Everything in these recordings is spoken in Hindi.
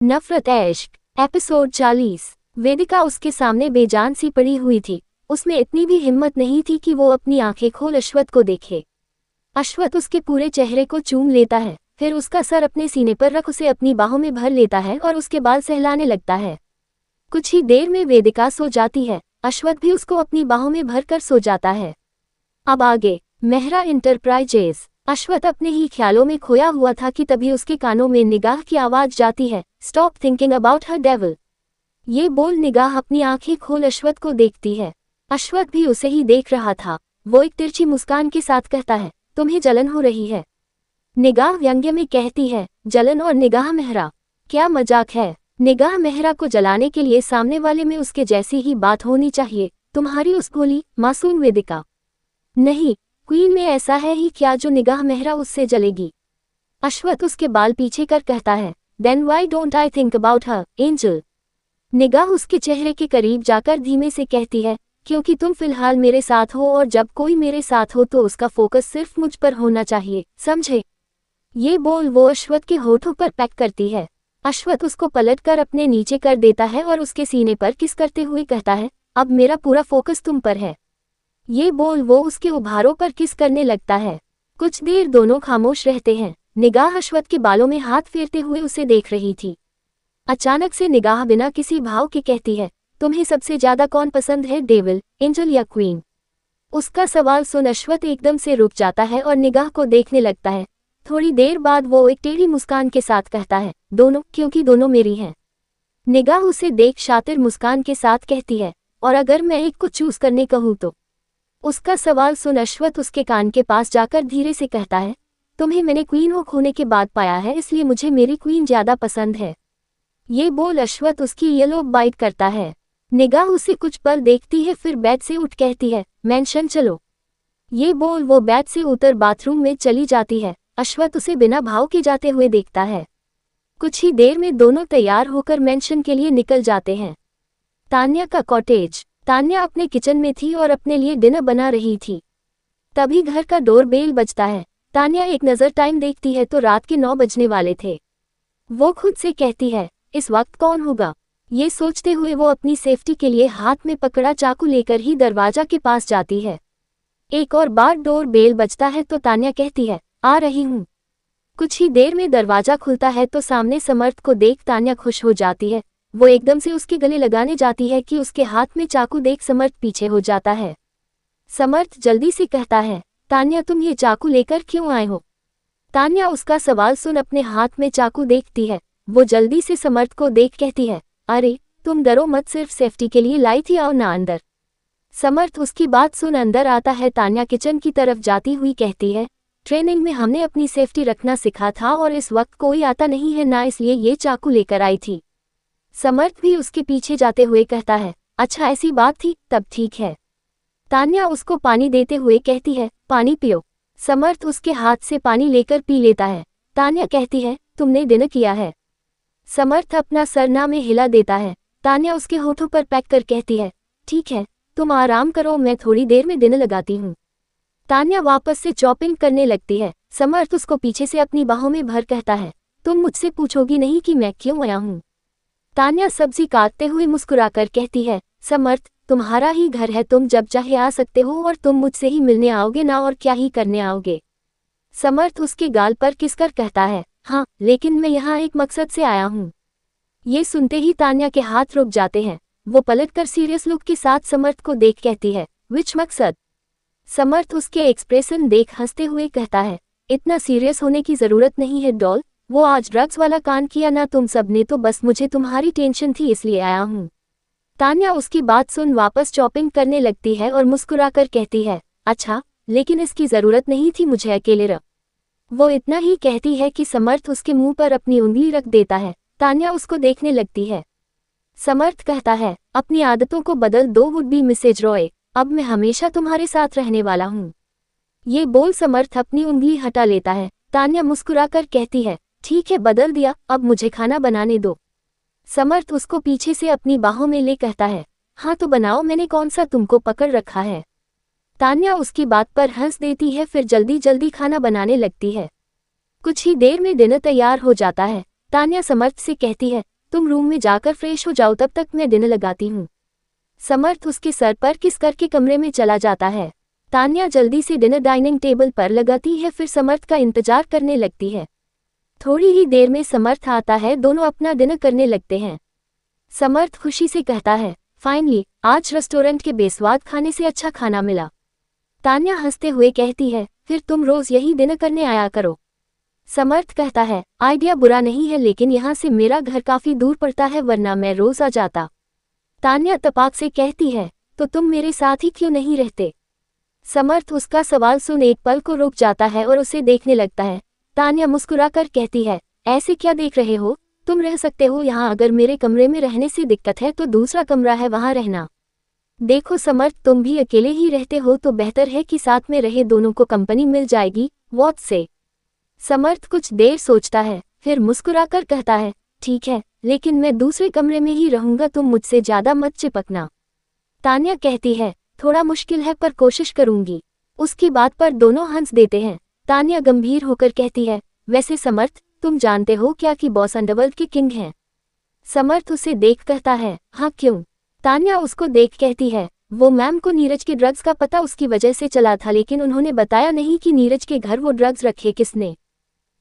नफरत इश्क एपिसोड 40। वेदिका उसके सामने बेजान सी पड़ी हुई थी। उसमें इतनी भी हिम्मत नहीं थी कि वो अपनी आंखें खोल अश्वथ को देखे। अश्वथ उसके पूरे चेहरे को चूम लेता है, फिर उसका सर अपने सीने पर रख उसे अपनी बाहों में भर लेता है और उसके बाल सहलाने लगता है। कुछ ही देर में वेदिका सो जाती है। अश्वथ भी उसको अपनी बाहों में भर कर सो जाता है। अब आगे मेहरा इंटरप्राइजेज। अश्वथ अपने ही ख्यालों में खोया हुआ था कि तभी उसके कानों में निगाह की आवाज जाती है, stop thinking about her devil. ये बोल निगाह अपनी आंखें खोल अश्वथ को देखती है। अश्वथ भी उसे ही देख रहा था। वो एक तिरछी मुस्कान के साथ कहता है, तुम्हें जलन हो रही है। निगाह व्यंग्य में कहती है, जलन और निगाह मेहरा, क्या मजाक है। निगाह मेहरा को जलाने के लिए सामने वाले में उसके जैसी ही बात होनी चाहिए, तुम्हारी उस भोली मासूम वेदिका। नहीं, क्वीन में ऐसा है ही क्या जो निगाह मेहरा उससे जलेगी। अश्वथ उसके बाल पीछे कर कहता है, then why don't I think about her angel. Nigah उसके चेहरे के करीब जाकर धीमे से कहती है, क्योंकि तुम फिलहाल मेरे साथ हो और जब कोई मेरे साथ हो तो उसका फोकस सिर्फ मुझ पर होना चाहिए, समझे। ये बोल वो अश्वथ के होठों पर पैक करती है। अश्वथ उसको पलट कर अपने नीचे कर देता है और उसके सीने पर किस करते हुए कहता है, अब मेरा पूरा फोकस तुम पर है। ये बोल वो उसके उभारों पर किस करने लगता है। कुछ देर दोनों खामोश रहते हैं। निगाह अश्वथ के बालों में हाथ फेरते हुए उसे देख रही थी। अचानक से निगाह बिना किसी भाव के कहती है, तुम्हें सबसे ज्यादा कौन पसंद है, डेविल, एंजल या क्वीन। उसका सवाल सुन अश्वथ एकदम से रुक जाता है और निगाह को देखने लगता है। थोड़ी देर बाद वो एक टेढ़ी मुस्कान के साथ कहता है, दोनों, क्योंकि दोनों मेरी हैं। निगाह उसे देख शातिर मुस्कान के साथ कहती है, और अगर मैं एक को चूज करने कहूँ तो। उसका सवाल सुन अश्वथ उसके कान के पास जाकर धीरे से कहता है, तुम्हें मैंने क्वीन हो खोने के बाद पाया है, इसलिए मुझे मेरी क्वीन ज्यादा पसंद है। ये बोल अश्वथ उसकी येलो बाइट करता है। निगाह उसे कुछ पल देखती है, फिर बेड से उठ कहती है, मेंशन चलो। ये बोल वो बेड से उतर बाथरूम में चली जाती है। अश्वथ उसे बिना भाव के जाते हुए देखता है। कुछ ही देर में दोनों तैयार होकर मेंशन के लिए निकल जाते हैं। तान्या का कॉटेज। तान्या अपने किचन में थी और अपने लिए डिनर बना रही थी। तभी घर का डोर बेल बजता है। तान्या एक नज़र टाइम देखती है तो रात के 9 बजने वाले थे। वो खुद से कहती है, इस वक्त कौन होगा। ये सोचते हुए वो अपनी सेफ्टी के लिए हाथ में पकड़ा चाकू लेकर ही दरवाजा के पास जाती है। एक और बार डोर बेल बजता है तो तान्या कहती है, आ रही हूँ। कुछ ही देर में दरवाजा खुलता है तो सामने समर्थ को देख तान्या खुश हो जाती है। वो एकदम से उसके गले लगाने जाती है कि उसके हाथ में चाकू देख समर्थ पीछे हो जाता है। समर्थ जल्दी से कहता है, तान्या तुम ये चाकू लेकर क्यों आए हो। तान्या उसका सवाल सुन अपने हाथ में चाकू देखती है। वो जल्दी से समर्थ को देख कहती है, अरे तुम डरो मत, सिर्फ सेफ्टी के लिए लाई थी, आओ ना अंदर। समर्थ उसकी बात सुन अंदर आता है। तान्या किचन की तरफ जाती हुई कहती है, ट्रेनिंग में हमने अपनी सेफ्टी रखना सीखा था और इस वक्त कोई आता नहीं है ना, इसलिए ये चाकू लेकर आई थी। समर्थ भी उसके पीछे जाते हुए कहता है, अच्छा ऐसी बात थी, तब ठीक है। तान्या उसको पानी देते हुए कहती है, पानी पियो। समर्थ उसके हाथ से पानी लेकर पी लेता है। तान्या कहती है, तुमने डिनर किया है। समर्थ अपना सरना में हिला देता है। तान्या उसके होठों पर पैक कर कहती है, ठीक है, तुम आराम करो, मैं थोड़ी देर में डिनर लगाती हूँ। तान्या वापस से चॉपिंग करने लगती है। समर्थ उसको पीछे से अपनी बाहों में भर कहता है, तुम मुझसे पूछोगी नहीं कि मैं क्यों आया हूँ। तान्या सब्जी काटते हुए मुस्कुराकर कहती है, समर्थ तुम्हारा ही घर है, तुम जब चाहे आ सकते हो और तुम मुझसे ही मिलने आओगे ना, और क्या ही करने आओगे। समर्थ उसके गाल पर किसकर कहता है, हाँ लेकिन मैं यहाँ एक मकसद से आया हूँ। ये सुनते ही तान्या के हाथ रुक जाते हैं। वो पलटकर सीरियस लुक के साथ समर्थ को देख कहती है, विच मकसद। समर्थ उसके एक्सप्रेशन देख हंसते हुए कहता है, इतना सीरियस होने की जरूरत नहीं है डॉल, वो आज ड्रग्स वाला कांड किया ना तुम सबने, तो बस मुझे तुम्हारी टेंशन थी इसलिए आया हूँ। तान्या उसकी बात सुन वापस चॉपिंग करने लगती है और मुस्कुराकर कहती है, अच्छा लेकिन इसकी जरूरत नहीं थी, मुझे अकेले रख। वो इतना ही कहती है कि समर्थ उसके मुंह पर अपनी उंगली रख देता है। तान्या उसको देखने लगती है। समर्थ कहता है, अपनी आदतों को बदल दो वुड बी मिसेज रॉय, अब मैं हमेशा तुम्हारे साथ रहने वाला हूँ। ये बोल समर्थ अपनी उंगली हटा लेता है। तान्या मुस्कुराकर कहती है, ठीक है बदल दिया, अब मुझे खाना बनाने दो। समर्थ उसको पीछे से अपनी बाहों में ले कहता है, हाँ तो बनाओ, मैंने कौन सा तुमको पकड़ रखा है। तान्या उसकी बात पर हंस देती है, फिर जल्दी जल्दी खाना बनाने लगती है। कुछ ही देर में डिनर तैयार हो जाता है। तान्या समर्थ से कहती है, तुम रूम में जाकर फ्रेश हो जाओ, तब तक मैं डिनर लगाती हूँ। समर्थ उसके सर पर किस करके कमरे में चला जाता है। तान्या जल्दी से डिनर डाइनिंग टेबल पर लगाती है, फिर समर्थ का इंतजार करने लगती है। थोड़ी ही देर में समर्थ आता है, दोनों अपना डिनर करने लगते हैं। समर्थ खुशी से कहता है, फाइनली आज रेस्टोरेंट के बेस्वाद खाने से अच्छा खाना मिला। तान्या हंसते हुए कहती है, फिर तुम रोज यही डिनर करने आया करो। समर्थ कहता है, आइडिया बुरा नहीं है, लेकिन यहाँ से मेरा घर काफी दूर पड़ता है, वरना मैं रोज आ जाता। तान्या तपाक से कहती है, तो तुम मेरे साथ ही क्यों नहीं रहते। समर्थ उसका सवाल सुन एक पल को रुक जाता है और उसे देखने लगता है। तान्या मुस्कुराकर कहती है, ऐसे क्या देख रहे हो, तुम रह सकते हो यहाँ, अगर मेरे कमरे में रहने से दिक्कत है तो दूसरा कमरा है, वहाँ रहना। देखो समर्थ, तुम भी अकेले ही रहते हो तो बेहतर है कि साथ में रहे, दोनों को कंपनी मिल जाएगी। व्हाट से। समर्थ कुछ देर सोचता है, फिर मुस्कुराकर कहता है, ठीक है, लेकिन मैं दूसरे कमरे में ही रहूंगा, तुम मुझसे ज्यादा मत चिपकना। तान्या कहती है, थोड़ा मुश्किल है पर कोशिश करूंगी। उसकी बात पर दोनों हंस देते हैं। तान्या गंभीर होकर कहती है, वैसे समर्थ, तुम जानते हो क्या कि बॉस अंडरवर्ल्ड के किंग हैं। समर्थ उसे देख कहता है, हाँ क्यों। तान्या उसको देख कहती है, वो मैम को नीरज के ड्रग्स का पता उसकी वजह से चला था, लेकिन उन्होंने बताया नहीं कि नीरज के घर वो ड्रग्स रखे किसने।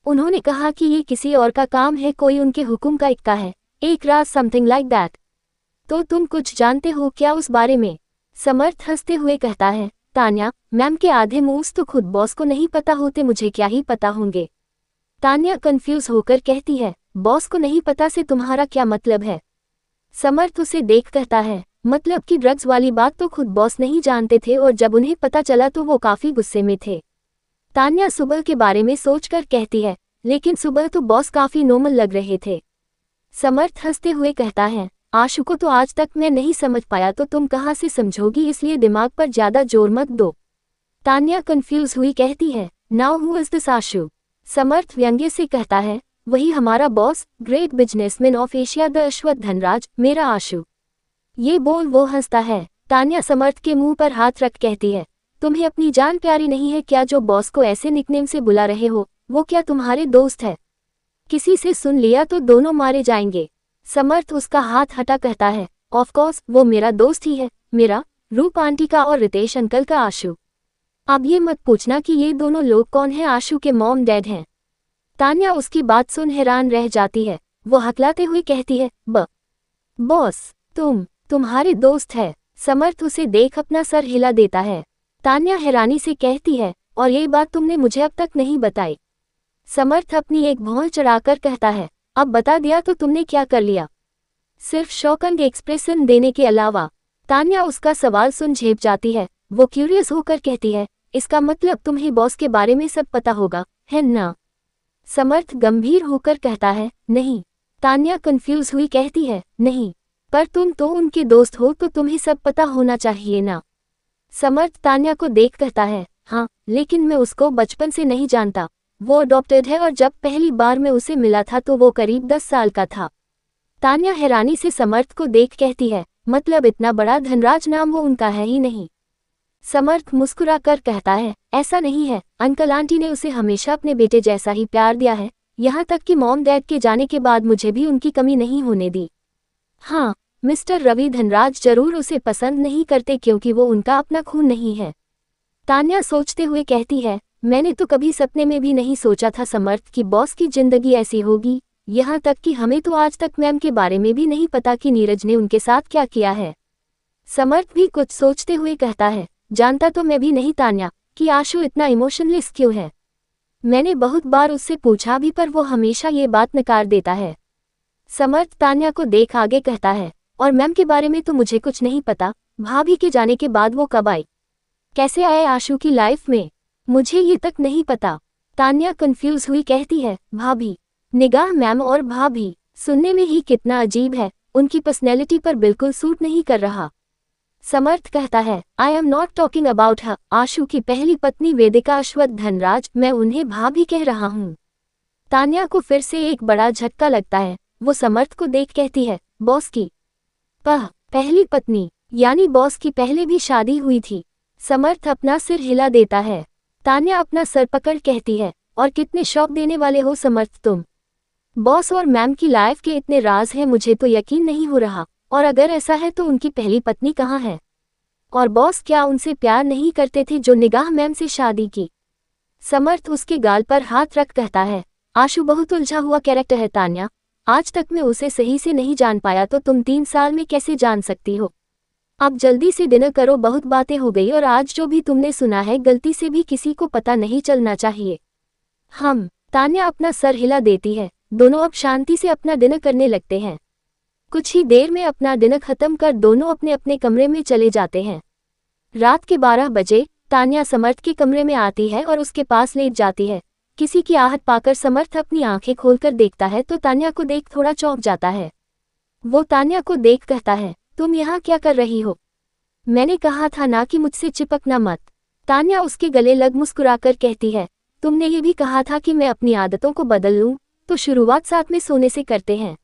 उन्होंने कहा कि ये किसी और का काम है, कोई उनके हुक्म का इक्का है, एक राज, समथिंग लाइक दैट। तो तुम कुछ जानते हो क्या उस बारे में। समर्थ हंसते हुए कहता है, तान्या, मैम के आधे मूव्स तो खुद बॉस को नहीं पता होते, मुझे क्या ही पता होंगे। तान्या कंफ्यूज होकर कहती है, बॉस को नहीं पता से तुम्हारा क्या मतलब है। समर्थ उसे देख कहता है, मतलब कि ड्रग्स वाली बात तो खुद बॉस नहीं जानते थे, और जब उन्हें पता चला तो वो काफी गुस्से में थे। तान्या सुबह के बारे में सोचकर कहती है, लेकिन सुबह तो बॉस काफी नॉर्मल लग रहे थे। समर्थ हंसते हुए कहता है, आशु को तो आज तक मैं नहीं समझ पाया, तो तुम कहाँ से समझोगी, इसलिए दिमाग पर ज्यादा जोर मत दो। तान्या कंफ्यूज हुई कहती है, नाउ हु इज दिस आशु। समर्थ व्यंग्य से कहता है, वही हमारा boss, great businessman of Asia, the Ashwath Dhanraj, मेरा आशु। ये बोल वो हंसता है। तान्या समर्थ के मुंह पर हाथ रख कहती है, तुम्हें अपनी जान प्यारी नहीं है क्या, जो बॉस को ऐसे निकनेम से बुला रहे हो। वो क्या तुम्हारे दोस्त है, किसी से सुन लिया तो दोनों मारे जाएंगे। समर्थ उसका हाथ हटा कहता है, ऑफ कोर्स वो मेरा दोस्त ही है, मेरा, रूप आंटी का और रितेश अंकल का आशु। अब ये मत पूछना कि ये दोनों लोग कौन हैं, आशु के मॉम डैड हैं। तान्या उसकी बात सुन हैरान रह जाती है। वो हकलाते हुए कहती है, बॉस, तुम्हारे दोस्त है। समर्थ उसे देख अपना सर हिला देता है। तान्या हैरानी से कहती है, और ये बात तुमने मुझे अब तक नहीं बताई। समर्थ अपनी एक भौं चढ़ाकर कहता है, अब बता दिया तो तुमने क्या कर लिया, सिर्फ शॉकिंग एक्सप्रेशन देने के अलावा। तान्या उसका सवाल सुन झेप जाती है। वो क्यूरियस होकर कहती है, इसका मतलब तुम्हें बॉस के बारे में सब पता होगा, है ना। समर्थ गंभीर होकर कहता है, नहीं। तान्या कंफ्यूज हुई कहती है, नहीं, पर तुम तो उनके दोस्त हो तो तुम्हें सब पता होना चाहिए ना। समर्थ तान्या को देख कहता है, हाँ, लेकिन मैं उसको बचपन से नहीं जानता। वो अडॉप्टेड है और जब पहली बार मैं उसे मिला था तो वो करीब 10 साल का था। तान्या हैरानी से समर्थ को देख कहती है, मतलब इतना बड़ा धनराज नाम वो उनका है ही नहीं। समर्थ मुस्कुराकर कहता है, ऐसा नहीं है, अंकल आंटी ने उसे हमेशा अपने बेटे जैसा ही प्यार दिया है, यहाँ तक कि मॉम डैड के जाने के बाद मुझे भी उनकी कमी नहीं होने दी। हाँ, मिस्टर रवि धनराज जरूर उसे पसंद नहीं करते क्योंकि वो उनका अपना खून नहीं है। तान्या सोचते हुए कहती है, मैंने तो कभी सपने में भी नहीं सोचा था समर्थ की बॉस की जिंदगी ऐसी होगी, यहाँ तक कि हमें तो आज तक मैम के बारे में भी नहीं पता कि नीरज ने उनके साथ क्या किया है। समर्थ भी कुछ सोचते हुए कहता है, जानता तो मैं भी नहीं तान्या कि आशु इतना इमोशनलेस क्यों है। मैंने बहुत बार उससे पूछा भी पर वो हमेशा ये बात नकार देता है। समर्थ तान्या को देख आगे कहता है, और मैम के बारे में तो मुझे कुछ नहीं पता, भाभी के जाने के बाद वो कब आई, कैसे आए आशु की लाइफ में, मुझे ये तक नहीं पता। तान्या कंफ्यूज हुई कहती है, भाभी, निगाह मैम और भाभी सुनने में ही कितना अजीब है, उनकी पर्सनैलिटी पर बिल्कुल सूट नहीं कर रहा। समर्थ कहता है, I am not talking about her, Ashu की पहली पत्नी वेदिका अश्वथ धनराज, मैं उन्हें भाभी कह रहा हूँ। तान्या को फिर से एक बड़ा झटका लगता है। वो समर्थ को देख कहती है, बॉस की पहली पत्नी, यानी बॉस की पहले भी शादी हुई थी। समर्थ अपना सिर हिला देता है। तान्या अपना सर पकड़ कहती है, और कितने शौक देने वाले हो समर्थ तुम। बॉस और मैम की लाइफ के इतने राज हैं, मुझे तो यकीन नहीं हो रहा। और अगर ऐसा है तो उनकी पहली पत्नी कहाँ है? और बॉस क्या उनसे प्यार नहीं करते थे जो निगाह मैम से शादी की? समर्थ उसके गाल पर हाथ रख कहता है, आशु बहुत उलझा हुआ कैरेक्टर है तान्या, आज तक मैं उसे सही से नहीं जान पाया तो तुम 3 साल में कैसे जान सकती हो? अब जल्दी से डिनर करो, बहुत बातें हो गई और आज जो भी तुमने सुना है गलती से भी किसी को पता नहीं चलना चाहिए। तान्या अपना सर हिला देती है। दोनों अब शांति से अपना डिनर करने लगते हैं। कुछ ही देर में अपना डिनर खत्म कर दोनों अपने अपने कमरे में चले जाते हैं। रात के 12 बजे तान्या समर्थ के कमरे में आती है और उसके पास लेट जाती है। किसी की आहट पाकर समर्थ अपनी आंखें खोलकर देखता है तो तान्या को देख थोड़ा चौंक जाता है। वो तान्या को देख कहता है, तुम यहाँ क्या कर रही हो? मैंने कहा था ना कि मुझसे चिपकना मत। तान्या उसके गले लग मुस्कुराकर कहती है, तुमने ये भी कहा था कि मैं अपनी आदतों को बदल लूं, तो शुरुआत साथ में सोने से करते हैं।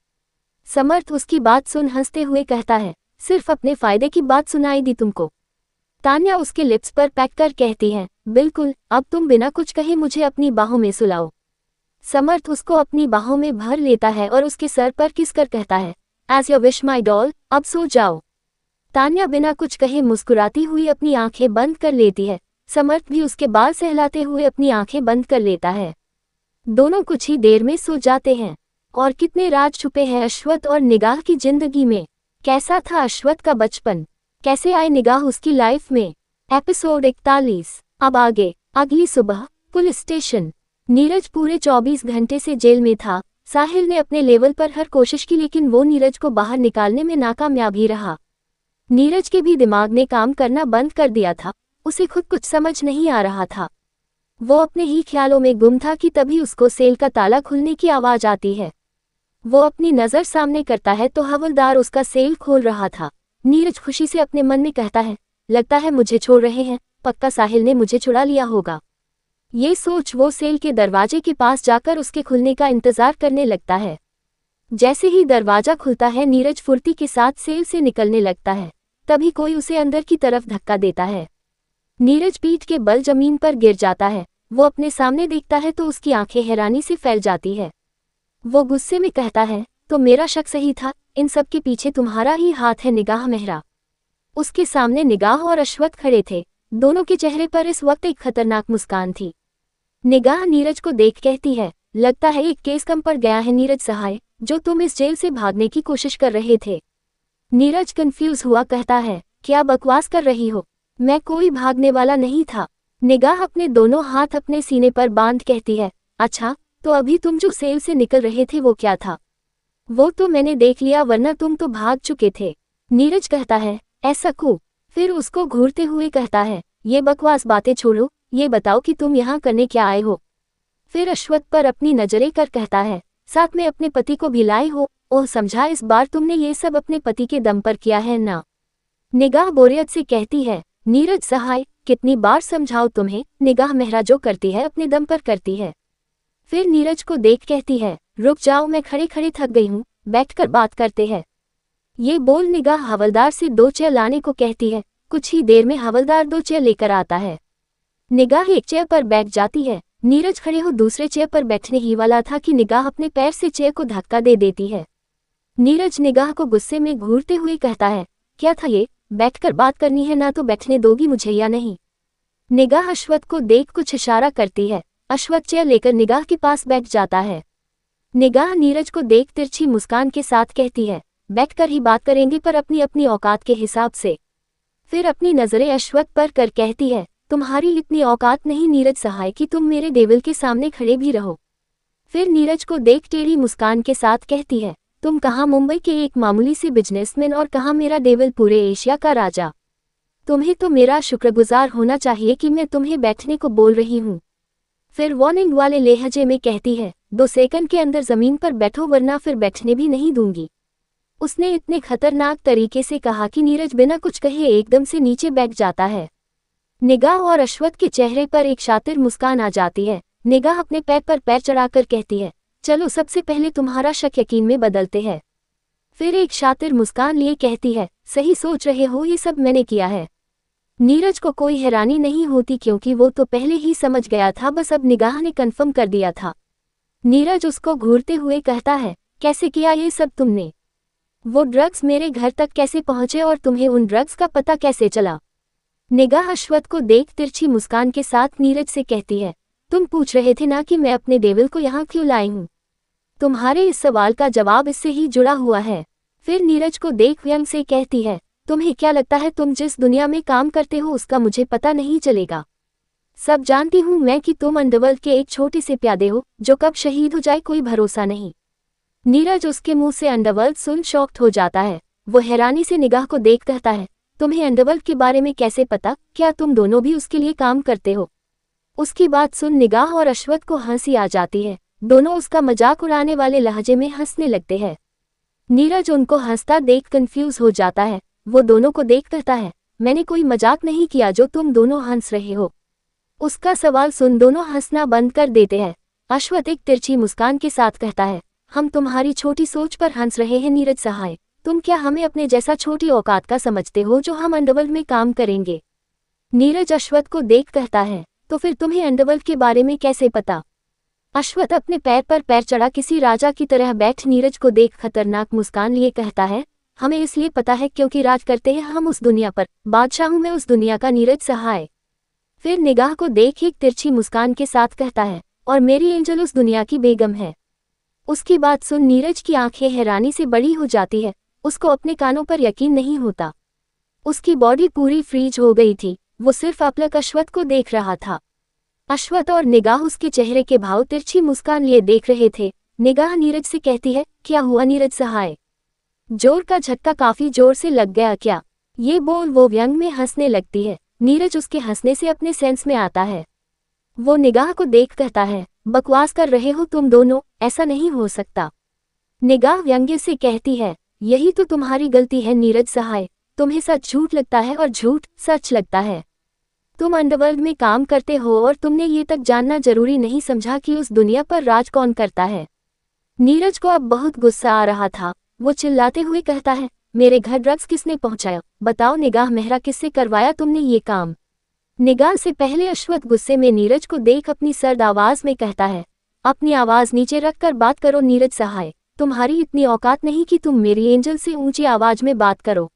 समर्थ उसकी बात सुन हंसते हुए कहता है, सिर्फ अपने फायदे की बात सुनाई दी तुमको? तान्या उसके लिप्स पर पैक कर कहती है, बिल्कुल, अब तुम बिना कुछ कहे मुझे अपनी बाहों में सुलाओ। समर्थ उसको अपनी बाहों में भर लेता है और उसके सर पर किस कर कहता है, as your wish my doll, अब सो जाओ। तान्या बिना कुछ कहे मुस्कुराती हुई अपनी आंखें बंद कर लेती है। समर्थ भी उसके बाल सहलाते हुए अपनी आंखें बंद कर लेता है। दोनों कुछ ही देर में सो जाते हैं। और कितने राज छुपे हैं अश्वथ और निगाह की जिंदगी में। कैसा था अश्वथ का बचपन, कैसे आए निगाह उसकी लाइफ में। एपिसोड 41। अब आगे। अगली सुबह पुलिस स्टेशन। नीरज पूरे 24 घंटे से जेल में था। साहिल ने अपने लेवल पर हर कोशिश की लेकिन वो नीरज को बाहर निकालने में नाकामयाब ही रहा। नीरज के भी दिमाग ने काम करना बंद कर दिया था। उसे खुद कुछ समझ नहीं आ रहा था। वो अपने ही ख्यालों में गुम था कि तभी उसको सेल का ताला खुलने की आवाज आती है। वो अपनी नज़र सामने करता है तो हवलदार उसका सेल खोल रहा था। नीरज खुशी से अपने मन में कहता है, लगता है मुझे छोड़ रहे हैं, पक्का साहिल ने मुझे छुड़ा लिया होगा। ये सोच वो सेल के दरवाजे के पास जाकर उसके खुलने का इंतजार करने लगता है। जैसे ही दरवाजा खुलता है नीरज फुर्ती के साथ सेल से निकलने लगता है। तभी कोई उसे अंदर की तरफ धक्का देता है। नीरज पीठ के बल जमीन पर गिर जाता है। वो अपने सामने देखता है तो उसकी आंखें हैरानी से फैल जाती है। वो गुस्से में कहता है, तो मेरा शक सही था, इन सब के पीछे तुम्हारा ही हाथ है निगाह मेहरा। उसके सामने निगाह और अश्वथ खड़े थे। दोनों के चेहरे पर इस वक्त एक खतरनाक मुस्कान थी। निगाह नीरज को देख कहती है, लगता है एक केस कम पड़ गया है नीरज सहाय, जो तुम इस जेल से भागने की कोशिश कर रहे थे। नीरज कंफ्यूज हुआ कहता है, क्या बकवास कर रही हो, मैं कोई भागने वाला नहीं था। निगाह अपने दोनों हाथ अपने सीने पर बांध कहती है, अच्छा, तो अभी तुम जो सेल से निकल रहे थे वो क्या था? वो तो मैंने देख लिया, वरना तुम तो भाग चुके थे। नीरज कहता है, ऐसा क्यों? फिर उसको घूरते हुए कहता है, ये बकवास बातें छोड़ो, ये बताओ कि तुम यहाँ करने क्या आए हो? फिर अश्वथ पर अपनी नजरें कर कहता है, साथ में अपने पति को भी लाए हो? ओह समझा, इस बार तुमने ये सब अपने पति के दम पर किया है ना? निगाह बोरियत से कहती है, नीरज सहाय, कितनी बार समझाओ तुम्हें, निगाह मेहरा जो करती है अपने दम पर करती है। फिर नीरज को देख कहती है, रुक जाओ, मैं खड़े खड़े थक गई हूँ, बैठकर बात करते हैं। ये बोल निगाह हवलदार से 2 चेयर लाने को कहती है। कुछ ही देर में हवलदार 2 चेयर लेकर आता है। निगाह एक चेयर पर बैठ जाती है। नीरज खड़े हो दूसरे चेयर पर बैठने ही वाला था कि निगाह अपने पैर से चेयर को धक्का दे देती है। नीरज निगाह को गुस्से में घूरते हुए कहता है, क्या था ये, बैठकर बात करनी है ना तो बैठने दोगी मुझे या नहीं? निगाह अश्वथ को देख कुछ इशारा करती है। अश्वथ चेयर लेकर निगाह के पास बैठ जाता है। निगाह नीरज को देख तिरछी मुस्कान के साथ कहती है, बैठकर ही बात करेंगे पर अपनी अपनी औकात के हिसाब से। फिर अपनी नजरें अश्वथ पर कर कहती है, तुम्हारी इतनी औकात नहीं नीरज सहाय कि तुम मेरे देवल के सामने खड़े भी रहो। फिर नीरज को देख टेढ़ी मुस्कान के साथ कहती है, तुम कहाँ मुंबई के एक मामूली से बिजनेसमैन और कहाँ मेरा देवल पूरे एशिया का राजा। तुम्हें तो मेरा शुक्रगुजार होना चाहिए कि मैं तुम्हें बैठने को बोल रही हूँ। फिर वार्निंग वाले लहजे में कहती है, 2 सेकंड के अंदर जमीन पर बैठो वरना फिर बैठने भी नहीं दूंगी। उसने इतने खतरनाक तरीके से कहा कि नीरज बिना कुछ कहे एकदम से नीचे बैठ जाता है। निगाह और अश्वथ के चेहरे पर एक शातिर मुस्कान आ जाती है। निगाह अपने पैर पर पैर चढ़ाकर कहती है, चलो सबसे पहले तुम्हारा शक यकीन में बदलते हैं। फिर एक शातिर मुस्कान लिए कहती है, सही सोच रहे हो, ये सब मैंने किया है। नीरज को कोई हैरानी नहीं होती क्योंकि वो तो पहले ही समझ गया था, बस अब निगाह ने कन्फर्म कर दिया था। नीरज उसको घूरते हुए कहता है, कैसे किया ये सब तुमने? वो ड्रग्स मेरे घर तक कैसे पहुंचे और तुम्हें उन ड्रग्स का पता कैसे चला? निगाह अश्वथ को देख तिरछी मुस्कान के साथ नीरज से कहती है, तुम पूछ रहे थे ना कि मैं अपने डेविल को यहाँ क्यों लाई हूँ। तुम्हारे इस सवाल का जवाब इससे ही जुड़ा हुआ है। फिर नीरज को देख व्यंग से कहती है, तुम्हें क्या लगता है तुम जिस दुनिया में काम करते हो उसका मुझे पता नहीं चलेगा? सब जानती हूँ मैं कि तुम अंडरवर्ल्ड के एक छोटे से प्यादे हो जो कब शहीद हो जाए कोई भरोसा नहीं। नीरज उसके मुंह से अंडरवर्ल्ड सुन शॉक्ड हो जाता है। वो हैरानी से निगाह को देख कहता है, तुम्हें अंडरवर्ल्ड के बारे में कैसे पता? क्या तुम दोनों भी उसके लिए काम करते हो? उसकी बात सुन निगाह और अश्वथ को हंसी आ जाती है। दोनों उसका मजाक उड़ाने वाले लहजे में हंसने लगते हैं। नीरज उनको हंसता देख कंफ्यूज हो जाता है। वो दोनों को देख कहता है, मैंने कोई मजाक नहीं किया जो तुम दोनों हंस रहे हो। उसका सवाल सुन दोनों हंसना बंद कर देते हैं। अश्वथ एक तिरछी मुस्कान के साथ कहता है, हम तुम्हारी छोटी सोच पर हंस रहे हैं नीरज सहाय। तुम क्या हमें अपने जैसा छोटी औकात का समझते हो जो हम अंडरवर्ल्ड में काम करेंगे? नीरज अश्वथ को देख कहता है, तो फिर तुम्हें अंडरवर्ल्ड के बारे में कैसे पता? अश्वथ अपने पैर पर पैर चढ़ा किसी राजा की तरह बैठ नीरज को देख खतरनाक मुस्कान लिए कहता है, हमें इसलिए पता है क्योंकि राज करते हैं हम उस दुनिया पर। बादशाह हूं मैं उस दुनिया का नीरज सहाय। फिर निगाह को देख एक तिरछी मुस्कान के साथ कहता है, और मेरी एंजल उस दुनिया की बेगम है। उसकी बात सुन नीरज की आंखें हैरानी से बड़ी हो जाती है। उसको अपने कानों पर यकीन नहीं होता। उसकी बॉडी पूरी फ्रीज हो गई थी। वो सिर्फ अपलक अश्वथ को देख रहा था। अश्वथ और निगाह उसके चेहरे के भाव तिरछी मुस्कान लिए देख रहे थे। निगाह नीरज से कहती है, क्या हुआ नीरज सहाय? जोर का झटका काफी जोर से लग गया क्या? ये बोल वो व्यंग में हंसने लगती है। नीरज उसके हंसने से अपने सेंस में आता है। वो निगाह को देख कहता है, बकवास कर रहे हो तुम दोनों, ऐसा नहीं हो सकता। निगाह व्यंग्य से कहती है, यही तो तुम्हारी गलती है नीरज सहाय। तुम्हें सच झूठ लगता है और झूठ सच लगता है। तुम अंडरवर्ल्ड में काम करते हो और तुमने ये तक जानना जरूरी नहीं समझा कि उस दुनिया पर राज कौन करता है। नीरज को अब बहुत गुस्सा आ रहा था। वो चिल्लाते हुए कहता है, मेरे घर ड्रग्स किसने पहुंचाया? बताओ निगाह मेहरा, किससे करवाया तुमने ये काम? निगाह से पहले अश्वथ गुस्से में नीरज को देख अपनी सर्द आवाज में कहता है, अपनी आवाज नीचे रखकर बात करो नीरज सहाय। तुम्हारी इतनी औकात नहीं कि तुम मेरी एंजल से ऊंची आवाज में बात करो।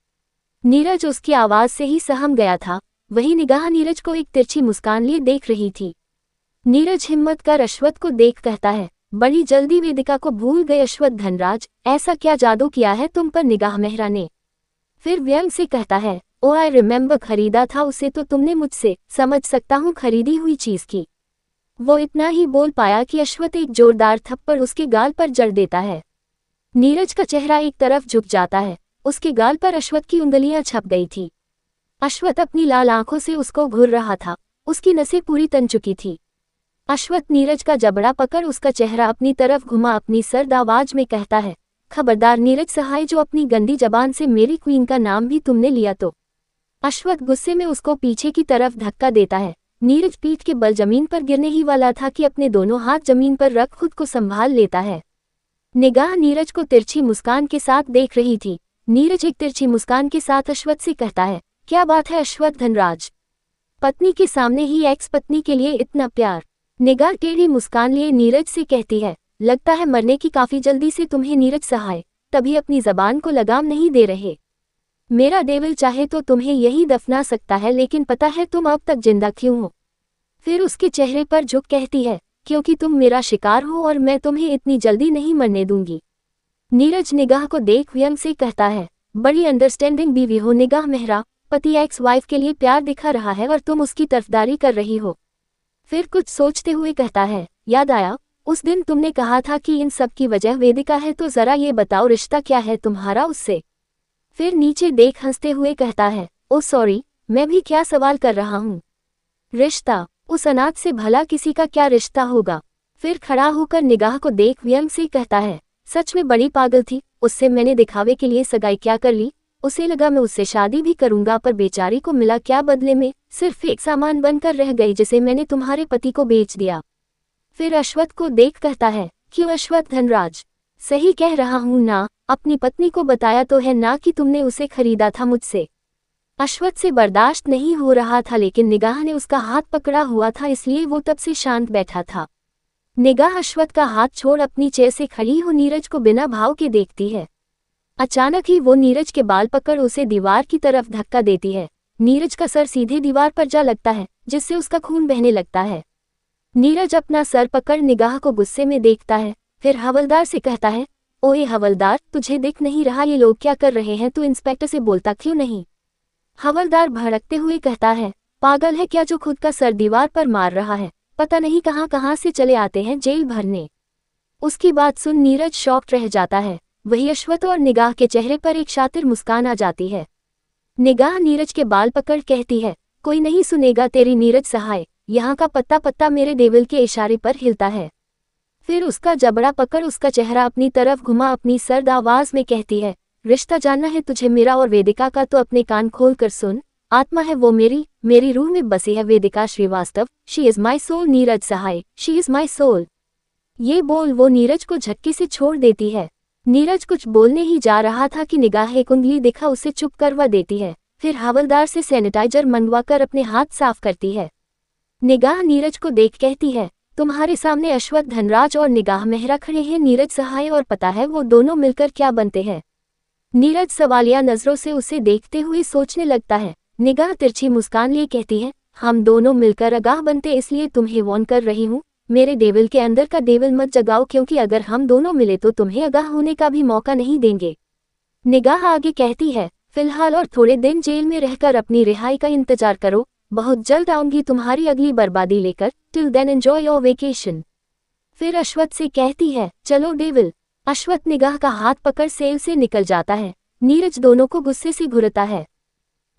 नीरज उसकी आवाज से ही सहम गया था। वही निगाह नीरज को एक तिरछी मुस्कान लिए देख रही थी। नीरज हिम्मत कर अश्वथ को देख कहता है, बड़ी जल्दी वेदिका को भूल गए अश्वथ धनराज, ऐसा क्या जादू किया है तुम पर निगाह मेहरा ने? फिर व्यंग से कहता है, ओ आई रिमेंबर, खरीदा था उसे तो तुमने मुझसे, समझ सकता हूँ खरीदी हुई चीज की। वो इतना ही बोल पाया कि अश्वथ एक जोरदार थप्पड़ उसके गाल पर जड़ देता है। नीरज का चेहरा एक तरफ झुक जाता है। उसके गाल पर अश्वथ की उंगलियां छप गई थी। अश्वथ अपनी लाल आंखों से उसको घूर रहा था। उसकी नसें पूरी तन चुकी थी। अश्वथ नीरज का जबड़ा पकड़ उसका चेहरा अपनी तरफ घुमा अपनी सर्द आवाज में कहता है, खबरदार नीरज सहाय, जो अपनी गंदी जबान से मेरी क्वीन का नाम भी तुमने लिया तो। अश्वथ गुस्से में उसको पीछे की तरफ धक्का देता है। नीरज पीठ के बल जमीन पर गिरने ही वाला था कि अपने दोनों हाथ जमीन पर रख खुद को संभाल लेता है। निगाह नीरज को तिरछी मुस्कान के साथ देख रही थी। नीरज एक तिरछी मुस्कान के साथ अश्वथ से कहता है, क्या बात है अश्वथ धनराज, पत्नी के सामने ही एक्स पत्नी के लिए इतना प्यार? निगाह टेढ़ी मुस्कान लिए नीरज से कहती है, लगता है मरने की काफी जल्दी से तुम्हें नीरज सहाय, तभी अपनी जबान को लगाम नहीं दे रहे। मेरा डेविल चाहे तो तुम्हें यही दफना सकता है, लेकिन पता है तुम अब तक जिंदा क्यों हो? फिर उसके चेहरे पर झुक कहती है, क्योंकि तुम मेरा शिकार हो और मैं तुम्हें इतनी जल्दी नहीं मरने दूंगी। नीरज निगाह को देख व्यंग से कहता है, बड़ी अंडरस्टैंडिंग बीवी हो निगाह मेहरा, पति एक्स वाइफ के लिए प्यार दिखा रहा है और तुम उसकी तरफदारी कर रही हो। फिर कुछ सोचते हुए कहता है, याद आया उस दिन तुमने कहा था कि इन सब की वजह वेदिका है, तो जरा ये बताओ रिश्ता क्या है तुम्हारा उससे? फिर नीचे देख हंसते हुए कहता है, ओ सॉरी, मैं भी क्या सवाल कर रहा हूँ। रिश्ता? उस अनाथ से भला किसी का क्या रिश्ता होगा? फिर खड़ा होकर निगाह को देख व्यंग से कहता है, सच में बड़ी पागल थी, उससे मैंने दिखावे के लिए सगाई क्या कर ली। उसे लगा मैं उससे शादी भी करूंगा, पर बेचारी को मिला क्या बदले में? सिर्फ एक सामान बनकर रह गई जिसे मैंने तुम्हारे पति को बेच दिया। फिर अश्वथ को देख कहता है, क्यों अश्वथ धनराज, सही कह रहा हूं ना? अपनी पत्नी को बताया तो है ना कि तुमने उसे खरीदा था मुझसे? अश्वथ से बर्दाश्त नहीं हो रहा था, लेकिन निगाह ने उसका हाथ पकड़ा हुआ था, इसलिए वो तब से शांत बैठा था। निगाह अश्वथ का हाथ छोड़ अपनी चेयर से खड़ी हो नीरज को बिना भाव के देखती है। अचानक ही वो नीरज के बाल पकड़ उसे दीवार की तरफ धक्का देती है। नीरज का सर सीधे दीवार पर जा लगता है, जिससे उसका खून बहने लगता है। नीरज अपना सर पकड़ निगाह को गुस्से में देखता है, फिर हवलदार से कहता है, ओए हवलदार, तुझे दिख नहीं रहा ये लोग क्या कर रहे हैं? तू इंस्पेक्टर से बोलता क्यों नहीं? हवलदार भड़कते हुए कहता है, पागल है क्या जो खुद का सर दीवार पर मार रहा है? पता नहीं कहाँ कहाँ से चले आते हैं जेल भरने। उसकी बात सुन नीरज शॉक्ड रह जाता है। वही अश्वथ और निगाह के चेहरे पर एक शातिर मुस्कान आ जाती है। निगाह नीरज के बाल पकड़ कहती है, कोई नहीं सुनेगा तेरी नीरज सहाय, यहाँ का पत्ता पत्ता मेरे देवल के इशारे पर हिलता है। फिर उसका जबड़ा पकड़ उसका चेहरा अपनी तरफ घुमा अपनी सर्द आवाज में कहती है, रिश्ता जानना है तुझे मेरा और वेदिका का तो अपने कान खोल कर सुन। आत्मा है वो मेरी रूह में बसी है Vedika Srivastava. She is my soul Neeraj Sahay, she is my soul. ये बोल वो नीरज को झटके से छोड़ देती है। नीरज कुछ बोलने ही जा रहा था कि निगाह एक उंगली दिखा उसे चुप करवा देती है। फिर हवलदार से सैनिटाइजर मंगवाकर अपने हाथ साफ करती है। निगाह नीरज को देख कहती है, तुम्हारे सामने अश्वथ धनराज और निगाह मेहरा खड़े हैं नीरज सहाय, और पता है वो दोनों मिलकर क्या बनते हैं? नीरज सवालिया नजरों से उसे देखते हुए सोचने लगता है। निगाह तिरछी मुस्कान लिए कहती है, हम दोनों मिलकर आगाह बनते इसलिए तुम्हें वॉर्न कर रही हूँ, मेरे देवल के अंदर का देवल मत जगाओ, क्योंकि अगर हम दोनों मिले तो तुम्हें आगाह होने का भी मौका नहीं देंगे। निगाह आगे कहती है, फिलहाल और थोड़े दिन जेल में रहकर अपनी रिहाई का इंतजार करो, बहुत जल्द आऊंगी तुम्हारी अगली बर्बादी लेकर। Till then enjoy your vacation. फिर अश्वथ से कहती है, चलो डेविल। अश्वथ निगाह का हाथ पकड़ सेल से निकल जाता है। नीरज दोनों को गुस्से से घूरता है।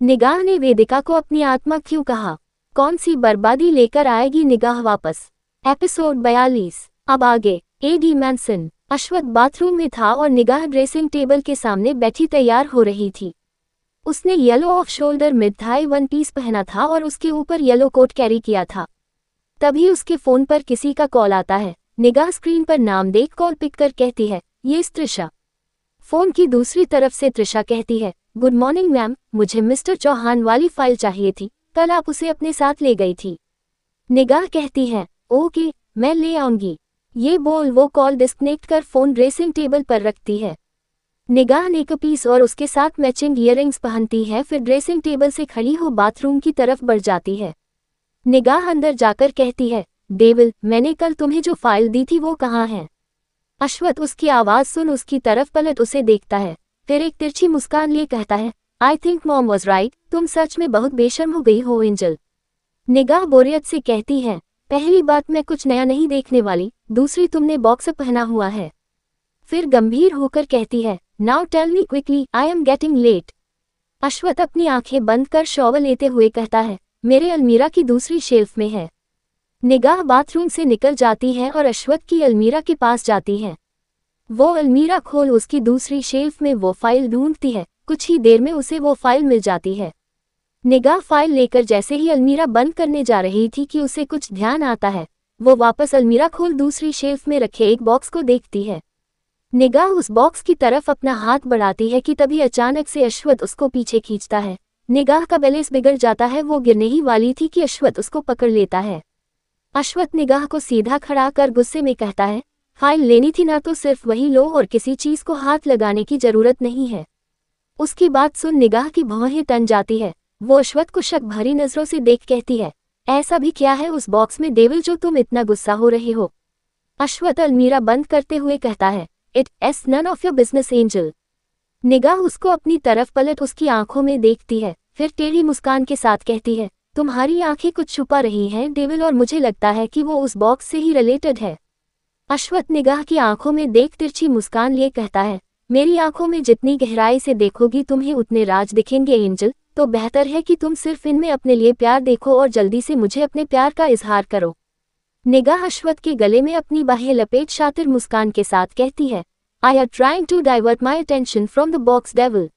निगाह ने वेदिका को अपनी आत्मा क्यों कहा? कौन सी बर्बादी लेकर आएगी निगाह वापस? एपिसोड 42। अब आगे। AD Manson. अश्वथ बाथरूम में था और निगाह ड्रेसिंग टेबल के सामने बैठी तैयार हो रही थी। उसने yellow off shoulder mid thigh one piece पहना था और उसके ऊपर येलो कोट कैरी किया था। तभी उसके फोन पर किसी का कॉल आता है। निगाह स्क्रीन पर नाम देख कॉल पिक कर कहती है, ये त्रिशा। फोन की दूसरी तरफ से त्रिशा कहती है, गुड मॉर्निंग मैम, मुझे मिस्टर चौहान वाली फाइल चाहिए थी, कल आप उसे अपने साथ ले गई थी। निगाह कहती है, ओके, मैं ले आऊंगी। ये बोल वो कॉल डिस्कनेक्ट कर फोन ड्रेसिंग टेबल पर रखती है। निगाह नेकअप पीस और उसके साथ मैचिंग ईयरिंग्स पहनती है, फिर ड्रेसिंग टेबल से खड़ी हो बाथरूम की तरफ बढ़ जाती है। निगाह अंदर जाकर कहती है, देवल, मैंने कल तुम्हें जो फाइल दी थी वो कहाँ है? अश्वथ उसकी आवाज़ सुन उसकी तरफ पलट उसे देखता है, फिर एक तिरछी मुस्कान लिए कहता है, I think mom was right, तुम सच में बहुत बेशर्म हो गई हो एंजल। निगाह बोरियत से कहती है, पहली बात मैं कुछ नया नहीं देखने वाली, दूसरी तुमने बॉक्सर पहना हुआ है। फिर गंभीर होकर कहती है, now tell me quickly, I am getting late. Ashwath अपनी आंखें बंद कर शॉवर लेते हुए कहता है, मेरे अलमीरा की दूसरी शेल्फ में है। निगाह बाथरूम से निकल जाती है और अश्वथ की अलमीरा के पास जाती है। वो अलमीरा खोल उसकी दूसरी शेल्फ में वो फाइल ढूंढती है। कुछ ही देर में उसे वो फाइल मिल जाती है। निगाह फाइल लेकर जैसे ही अलमीरा बंद करने जा रही थी कि उसे कुछ ध्यान आता है। वो वापस अलमीरा खोल दूसरी शेल्फ में रखे एक बॉक्स को देखती है। निगाह उस बॉक्स की तरफ अपना हाथ बढ़ाती है कि तभी अचानक से अश्वथ उसको पीछे खींचता है। निगाह का बैलेंस बिगड़ जाता है, वो गिरने ही वाली थी कि अश्वथ उसको पकड़ लेता है। अश्वथ निगाह को सीधा खड़ा कर गुस्से में कहता है, फाइल लेनी थी ना तो सिर्फ वही लो और किसी चीज को हाथ लगाने की जरूरत नहीं है। उसकी बात सुन निगाह की भौहें तन जाती है। वो अश्वथ को शक भरी नजरों से देख कहती है, ऐसा भी क्या है उस बॉक्स में देवल जो तुम इतना गुस्सा हो रहे हो? अश्वथ अलमीरा बंद करते हुए कहता है, it's none of your business angel. Nigah उसको अपनी तरफ पलट उसकी आंखों में देखती है, फिर टेढ़ी मुस्कान के साथ कहती है, तुम्हारी आंखें कुछ छुपा रही हैं डेविल, और मुझे लगता है कि वो उस बॉक्स से ही रिलेटेड है। अश्वथ निगाह की आंखों में देख तिरछी मुस्कान लिए कहता है, मेरी आंखों में जितनी गहराई से देखोगी तुम्हें उतने राज दिखेंगे एंजल, तो बेहतर है कि तुम सिर्फ इनमें अपने लिए प्यार देखो और जल्दी से मुझे अपने प्यार का इजहार करो। निगाह अश्वथ के गले में अपनी बाहें लपेट शातिर मुस्कान के साथ कहती है, I are trying to divert my attention from the box devil.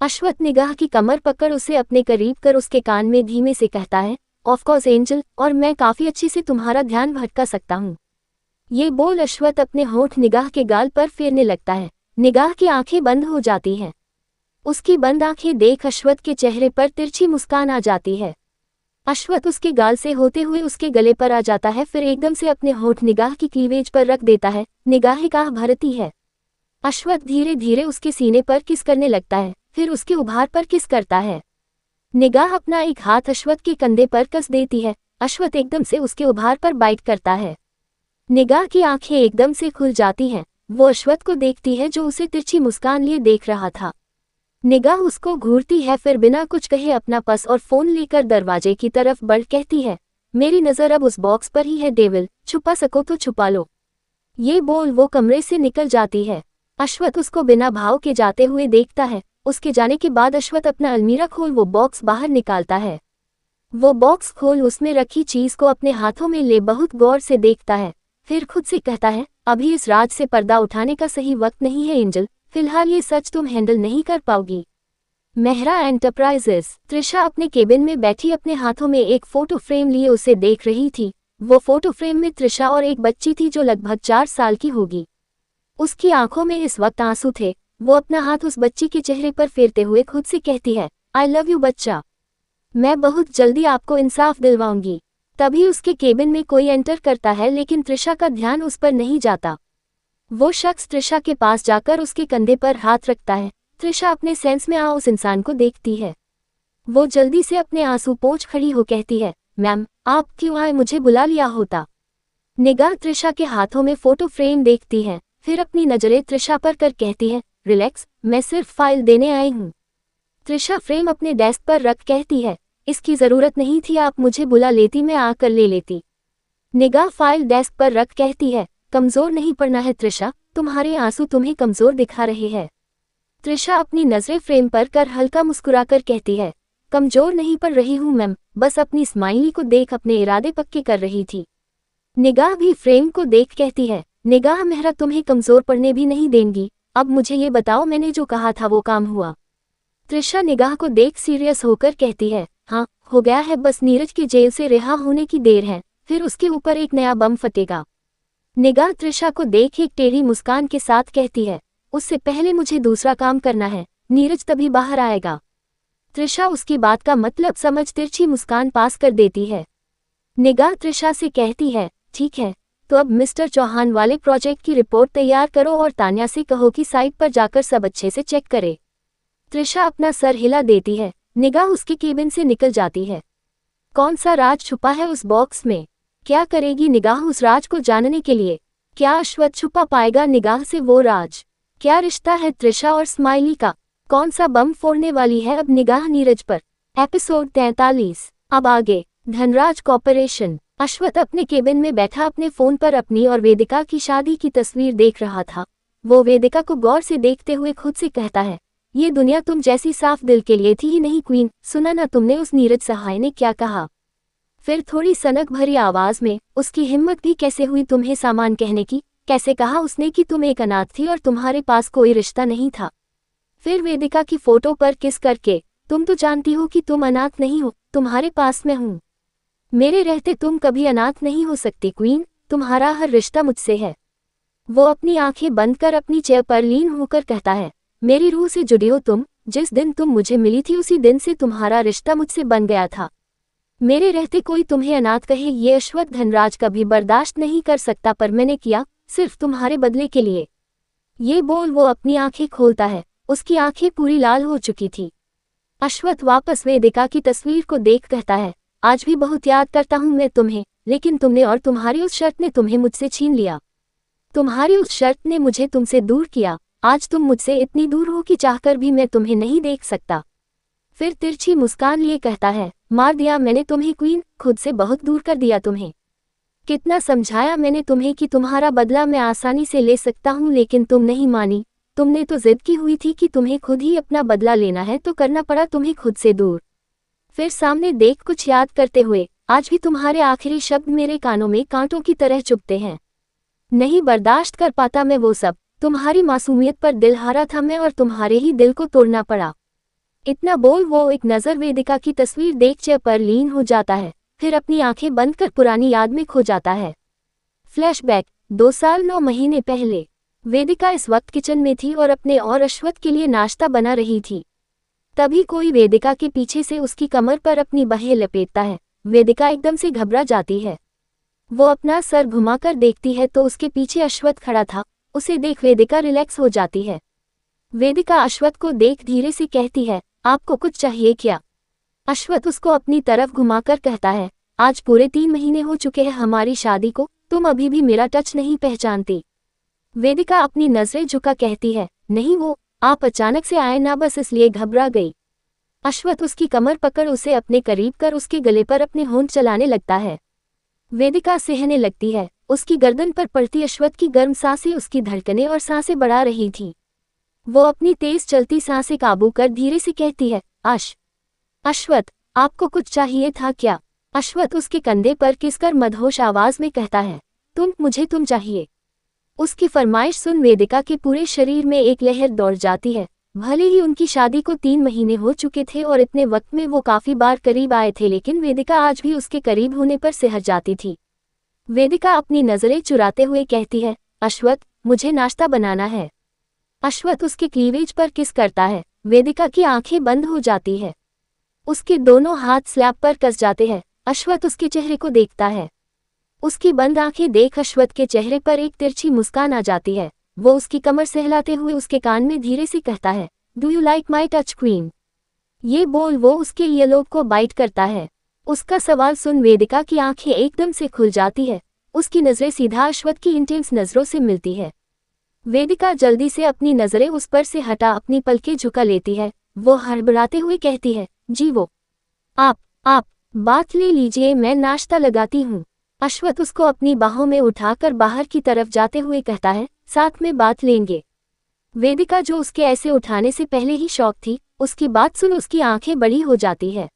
Ashwath Nigah की कमर पकड़ उसे अपने करीब कर उसके कान में धीमे से कहता है, ऑफ कोर्स एंजल, और मैं काफी अच्छी से तुम्हारा ध्यान भटका सकता हूँ। ये बोल अश्वथ अपने होंठ निगाह के गाल पर फेरने लगता है। निगाह की आंखें बंद हो जाती हैं। उसकी बंद आंखें देख अश्वथ के चेहरे पर तिरछी मुस्कान आ जाती है। अश्वथ उसके गाल से होते हुए उसके गले पर आ जाता है, फिर एकदम से अपने होठ निगाह की क्लीवेज पर रख देता है। निगाह भरती है। अश्वथ धीरे धीरे उसके सीने पर किस करने लगता है, फिर उसके उभार पर किस करता है। निगाह अपना एक हाथ अश्वथ के कंधे पर कस देती है। अश्वथ एकदम से उसके उभार पर बाइट करता है। निगाह की आंखें एकदम से खुल जाती हैं। वो अश्वथ को देखती है जो उसे तिरछी मुस्कान लिए देख रहा था। निगाह उसको घूरती है, फिर बिना कुछ कहे अपना पर्स और फोन लेकर दरवाजे की तरफ बढ़ कहती है, मेरी नज़र अब उस बॉक्स पर ही है डेविल, छुपा सको तो छुपा लो। ये बोल वो कमरे से निकल जाती है। अश्वथ उसको बिना भाव के जाते हुए देखता है। उसके जाने के बाद अश्वथ अपना अलमीरा खोल वो बॉक्स बाहर निकालता है। वो बॉक्स खोल उसमें रखी चीज को अपने हाथों में ले बहुत गौर से देखता है, फिर खुद से कहता है, अभी इस राज से पर्दा उठाने का सही वक्त नहीं है एंजल, फिलहाल ये सच तुम हैंडल नहीं कर पाओगी। मेहरा एंटरप्राइजेस। त्रिशा अपने केबिन में बैठी अपने हाथों में एक फोटो फ्रेम लिए उसे देख रही थी। वो फोटो फ्रेम में त्रिशा और एक बच्ची थी जो लगभग 4 साल की होगी। उसकी आंखों में इस वक्त आंसू थे। वो अपना हाथ उस बच्ची के चेहरे पर फेरते हुए खुद से कहती है, आई लव यू बच्चा, मैं बहुत जल्दी आपको इंसाफ दिलवाऊंगी। तभी उसके केबिन में कोई एंटर करता है, लेकिन त्रिशा का ध्यान उस पर नहीं जाता। वो शख्स त्रिशा के पास जाकर उसके कंधे पर हाथ रखता है। त्रिशा अपने सेंस में उस इंसान को देखती है। वो जल्दी से अपने आंसू पोंछ खड़ी हो कहती है, मैम आप क्यों आए, मुझे बुला लिया होता। निगाह त्रिशा के हाथों में फोटो फ्रेम देखती है, फिर अपनी नजरें त्रिशा पर कर कहती है, रिलैक्स, मैं सिर्फ फाइल देने आई हूँ। त्रिशा फ्रेम अपने डेस्क पर रख कहती है, इसकी जरूरत नहीं थी, आप मुझे बुला लेती, मैं आकर ले लेती। निगाह फाइल डेस्क पर रख कहती है, कमजोर नहीं पड़ना है त्रिशा, तुम्हारे आंसू तुम्हें कमजोर दिखा रहे हैं। त्रिशा अपनी नजरें फ्रेम पर कर हल्का मुस्कुराकर कहती है, कमजोर नहीं पड़ रही हूँ मैम, बस अपनी स्माइली को देख अपने इरादे पक्के कर रही थी। निगाह भी फ्रेम को देख कहती है, निगाह मेहरा तुम्हें कमजोर पड़ने भी नहीं देंगी, अब मुझे ये बताओ मैंने जो कहा था वो काम हुआ। त्रिशा निगाह को देख सीरियस होकर कहती है, हाँ हो गया है, बस नीरज की जेल से रिहा होने की देर है, फिर उसके ऊपर एक नया बम फटेगा। निगाह त्रिशा को देख एक टेढ़ी मुस्कान के साथ कहती है, उससे पहले मुझे दूसरा काम करना है, नीरज तभी बाहर आएगा। त्रिशा उसकी बात का मतलब समझ तिरछी मुस्कान पास कर देती है। निगाह त्रिशा से कहती है, ठीक है, तो अब मिस्टर चौहान वाले प्रोजेक्ट की रिपोर्ट तैयार करो और तान्या से कहो कि साइट पर जाकर सब अच्छे से चेक करे। त्रिशा अपना सर हिला देती है। निगाह उसके केबिन से निकल जाती है। कौन सा राज छुपा है उस बॉक्स में? क्या करेगी निगाह उस राज को जानने के लिए? क्या अश्वथ छुपा पाएगा निगाह से वो राज? क्या रिश्ता है त्रिशा और स्माइली का? कौन सा बम फोड़ने वाली है अब निगाह नीरज पर? एपिसोड 43। अब आगे। धनराज कॉर्पोरेशन। अश्वथ अपने केबिन में बैठा अपने फोन पर अपनी और वेदिका की शादी की तस्वीर देख रहा था। वो वेदिका को गौर से देखते हुए खुद से कहता है, ये दुनिया तुम जैसी साफ दिल के लिए थी ही नहीं क्वीन। सुना ना तुमने उस नीरज सहाय ने क्या कहा? फिर थोड़ी सनक भरी आवाज में, उसकी हिम्मत भी कैसे हुई तुम्हें सामान कहने की? कैसे कहा उसने कि तुम एक अनाथ थी और तुम्हारे पास कोई रिश्ता नहीं था? फिर वेदिका की फोटो पर किस करके, तुम तो जानती हो कि तुम अनाथ नहीं हो, तुम्हारे पास मैं हूँ। मेरे रहते तुम कभी अनाथ नहीं हो सकती क्वीन, तुम्हारा हर रिश्ता मुझसे है। वो अपनी आंखें बंद कर अपनी चेयर पर लीन होकर कहता है, मेरी रूह से जुड़ी हो तुम, जिस दिन तुम मुझे मिली थी उसी दिन से तुम्हारा रिश्ता मुझसे बन गया था। मेरे रहते कोई तुम्हें अनाथ कहे ये अश्वथ धनराज कभी बर्दाश्त नहीं कर सकता, पर मैंने किया, सिर्फ तुम्हारे बदले के लिए। ये बोल वो अपनी आंखें खोलता है। उसकी आंखें पूरी लाल हो चुकी थी। अश्वथ वापस वेदिका की तस्वीर को देख कहता है, आज भी बहुत याद करता हूँ मैं तुम्हें, लेकिन तुमने और तुम्हारी उस शर्त ने तुम्हें मुझसे छीन लिया। तुम्हारी उस शर्त ने मुझे तुमसे दूर किया। आज तुम मुझसे इतनी दूर हो कि चाहकर भी मैं तुम्हें नहीं देख सकता। फिर तिरछी मुस्कान लिए कहता है, मार दिया मैंने तुम्हें क्वीन, खुद से बहुत दूर कर दिया तुम्हें। कितना समझाया मैंने तुम्हें कि तुम्हारा बदला मैं आसानी से ले सकता हूँ, लेकिन तुम नहीं मानी। तुमने तो जिद की हुई थी कि तुम्हें खुद ही अपना बदला लेना है, तो करना पड़ा तुम्हें खुद से दूर। फिर सामने देख कुछ याद करते हुए, आज भी तुम्हारे आखिरी शब्द मेरे कानों में कांटों की तरह चुभते हैं। नहीं बर्दाश्त कर पाता मैं वो सब। तुम्हारी मासूमियत पर दिल हारा था मैं और तुम्हारे ही दिल को तोड़ना पड़ा। इतना बोल वो एक नज़र वेदिका की तस्वीर देख चेयर पर लीन हो जाता है, फिर अपनी आंखें बंद कर पुरानी याद में खो जाता है। फ्लैशबैक। 2 साल 9 महीने पहले वेदिका इस वक्त किचन में थी और अपने और अश्वथ के लिए नाश्ता बना रही थी। तभी कोई वेदिका के पीछे से उसकी कमर पर अपनी बाहें लपेटता है। वेदिका एकदम से घबरा जाती है। वो अपना सर घुमाकर देखती है तो उसके पीछे अश्वत्थ खड़ा था। उसे देख वेदिका रिलैक्स हो जाती है। वेदिका अश्वत्थ को देख धीरे से कहती है, आपको कुछ चाहिए क्या? अश्वत्थ उसको अपनी तरफ घुमाकर कहता है, आज पूरे 3 महीने हो चुके हैं हमारी शादी को, तुम अभी भी मेरा टच नहीं पहचानती। वेदिका अपनी नजरें झुका कहती है, नहीं वो आप अचानक से आए ना, बस इसलिए घबरा गई। अश्वत्थ उसकी कमर पकड़ उसे अपने करीब कर उसके गले पर अपने होंठ चलाने लगता है। वेदिका सहने लगती है। उसकी गर्दन पर पड़ती अश्वत्थ की गर्म सांसें उसकी धड़कनें और सांसें बढ़ा रही थीं। वो अपनी तेज चलती सांसें काबू कर धीरे से कहती है, अश्वत्थ, आपको कुछ चाहिए था क्या? अश्वत्थ उसके कंधे पर किसकर मदहोश आवाज में कहता है, तुम चाहिए। उसकी फरमाइश सुन वेदिका के पूरे शरीर में एक लहर दौड़ जाती है। भले ही उनकी शादी को 3 महीने हो चुके थे और इतने वक्त में वो काफी बार करीब आए थे, लेकिन वेदिका आज भी उसके करीब होने पर सिहर जाती थी। वेदिका अपनी नजरें चुराते हुए कहती है, अश्वत्थ, मुझे नाश्ता बनाना है। अश्वत्थ उसके क्लीवेज पर किस करता है। वेदिका की आंखें बंद हो जाती है। उसके दोनों हाथ स्लैब पर कस जाते हैं। अश्वत्थ उसके चेहरे को देखता है। उसकी बंद आंखें देख अश्वत्थ के चेहरे पर एक तिरछी मुस्कान आ जाती है। वो उसकी कमर सहलाते हुए उसके कान में धीरे से कहता है, do you like my touch queen? ये बोल वो उसके ईयरलोब को बाइट करता है। उसका सवाल सुन वेदिका की आंखें एकदम से खुल जाती है। उसकी नजरें सीधा अश्वत्थ की इंटेंस नजरों से मिलती है। वेदिका जल्दी से अपनी नजरें उस पर से हटा अपनी पलकें झुका लेती है। वो हड़बड़ाते हुए कहती है, जी वो आप बात ले लीजिए, मैं नाश्ता लगाती हूँ। अश्वत्थ उसको अपनी बाहों में उठाकर बाहर की तरफ जाते हुए कहता है, साथ में बात लेंगे। वेदिका जो उसके ऐसे उठाने से पहले ही शौक थी, उसकी बात सुन उसकी आंखें बड़ी हो जाती है।